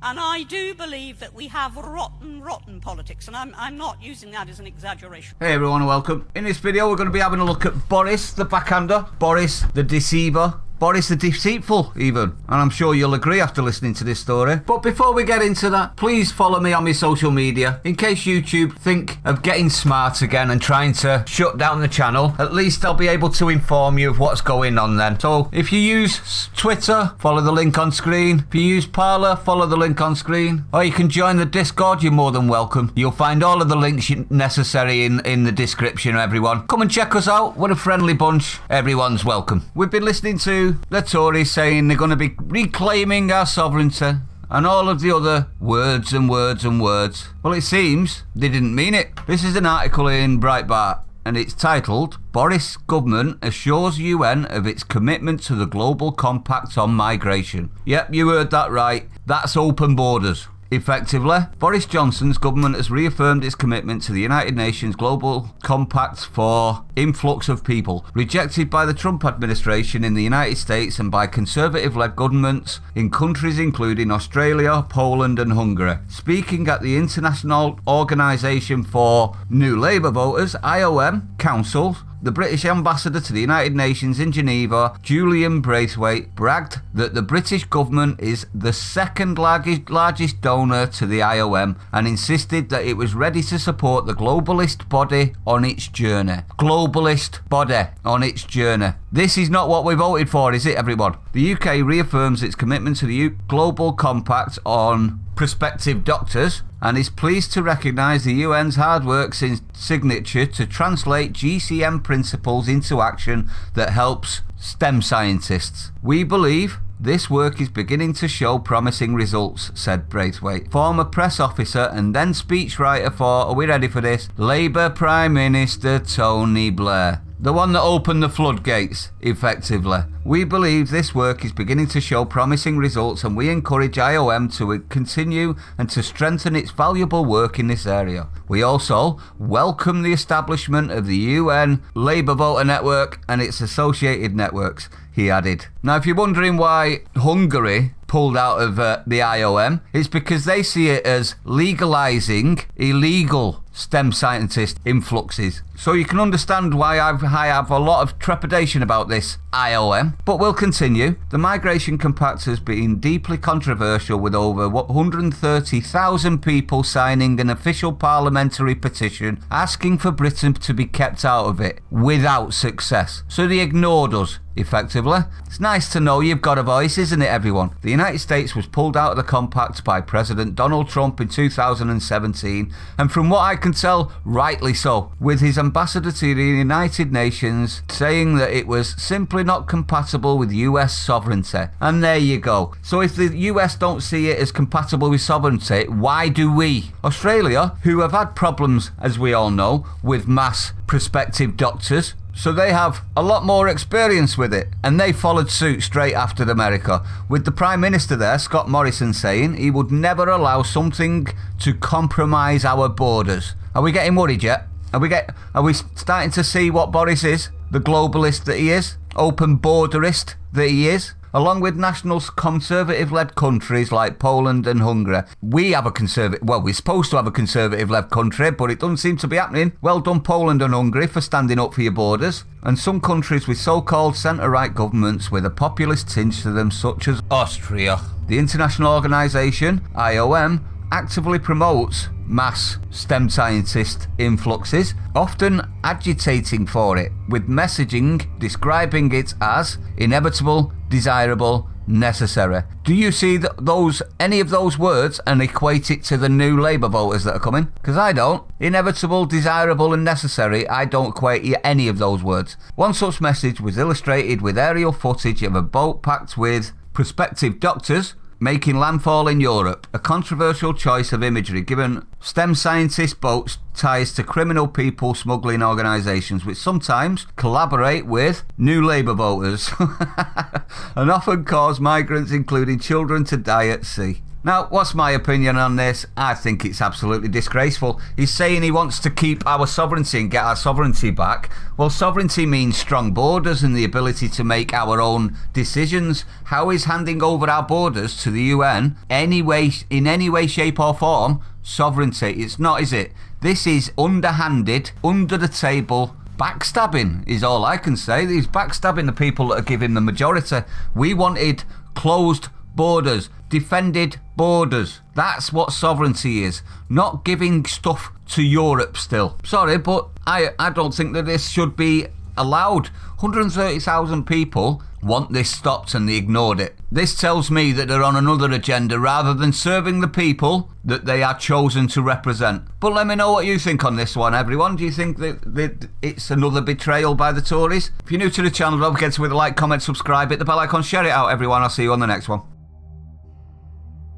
And I do believe that we have rotten politics, and I'm not using that as an exaggeration. Hey everyone and welcome. In this video we're going to be having a look at Boris the backhander, Boris the deceiver, Boris the deceitful even, and I'm sure you'll agree after listening to this story. But before we get into that, please follow me on my social media. In case YouTube think of getting smart again and trying to shut down the channel, at least I'll be able to inform you of what's going on then. So if you use Twitter, follow the link on screen. If you use Parler, follow the link on screen. Or you can join the Discord, you're more than welcome. You'll find all of the links necessary in the description, everyone. Come and check us out, we're a friendly bunch, everyone's welcome. We've been listening to the Tories saying they're going to be reclaiming our sovereignty and all of the other words and words and words. Well, it seems they didn't mean it. This is an article in Breitbart and it's titled, Boris Government Assures UN of its Commitment to the Global Compact on Migration. Yep, you heard that right. That's open borders. Effectively, Boris Johnson's government has reaffirmed its commitment to the United Nations Global Compact for Influx of People, rejected by the Trump administration in the United States and by Conservative-led governments in countries including Australia, Poland and Hungary. Speaking at the International Organisation for New Labour Voters, IOM, Council, the British ambassador to the United Nations in Geneva, Julian Braithwaite, bragged that the British government is the second largest donor to the IOM and insisted that it was ready to support the globalist body on its journey. Globalist body on its journey. This is not what we voted for, is it, everyone? The UK reaffirms its commitment to the Global Compact on prospective doctors and is pleased to recognise the UN's hard work since signature to translate GCM principles into action that helps STEM scientists. We believe this work is beginning to show promising results, said Braithwaite, former press officer and then speechwriter for, are we ready for this? Labour Prime Minister Tony Blair. The one that opened the floodgates, effectively. We believe this work is beginning to show promising results and we encourage IOM to continue and to strengthen its valuable work in this area. We also welcome the establishment of the UN Labour Voter Network and its associated networks, he added. Now, if you're wondering why Hungary pulled out of the IOM, it's because they see it as legalising illegal STEM scientist influxes. So you can understand why I have a lot of trepidation about this IOM. But we'll continue. The Migration Compact has been deeply controversial with over 130,000 people signing an official parliamentary petition asking for Britain to be kept out of it without success. So they ignored us, effectively. It's nice to know you've got a voice, isn't it, everyone? The United States was pulled out of the compact by President Donald Trump in 2017, and from what I can tell, rightly so, with his ambassador to the United Nations saying that it was simply not compatible with US sovereignty. And there you go. So if the US don't see it as compatible with sovereignty, why do we? Australia, who have had problems, as we all know, with mass prospective doctors, so they have a lot more experience with it, and they followed suit straight after America, with the Prime Minister there, Scott Morrison, saying he would never allow something to compromise our borders. Are we getting worried yet? Are we starting to see what Boris is? The globalist that he is? Open borderist that he is? Along with national conservative-led countries like Poland and Hungary. We have a we're supposed to have a conservative-led country, but it doesn't seem to be happening. Well done, Poland and Hungary, for standing up for your borders. And some countries with so-called centre-right governments with a populist tinge to them, such as Austria. The international organisation, IOM, actively promotes mass STEM scientist influxes, often agitating for it, with messaging describing it as inevitable, desirable, necessary. Do you see any of those words and equate it to the new Labour voters that are coming? Because I don't. Inevitable, desirable and necessary, I don't equate any of those words. One such message was illustrated with aerial footage of a boat packed with prospective doctors making landfall in Europe, a controversial choice of imagery given STEM scientist boats ties to criminal people smuggling organisations which sometimes collaborate with New Labour voters and often cause migrants, including children, to die at sea. Now, what's my opinion on this? I think it's absolutely disgraceful. He's saying he wants to keep our sovereignty and get our sovereignty back. Well, sovereignty means strong borders and the ability to make our own decisions. How is handing over our borders to the UN in any way, shape or form sovereignty? It's not, is it? This is underhanded, under the table backstabbing is all I can say. He's backstabbing the people that are giving the majority. We wanted closed borders, defended borders. That's what sovereignty is, not giving stuff to Europe still. Sorry, but I don't think that this should be allowed. 130,000 people want this stopped and they ignored it. This tells me that they're on another agenda rather than serving the people that they are chosen to represent. But let me know what you think on this one, everyone. Do you think that it's another betrayal by the Tories? If you're new to the channel, don't forget to hit the like, comment, subscribe, hit the bell icon, share it out, everyone. I'll see you on the next one.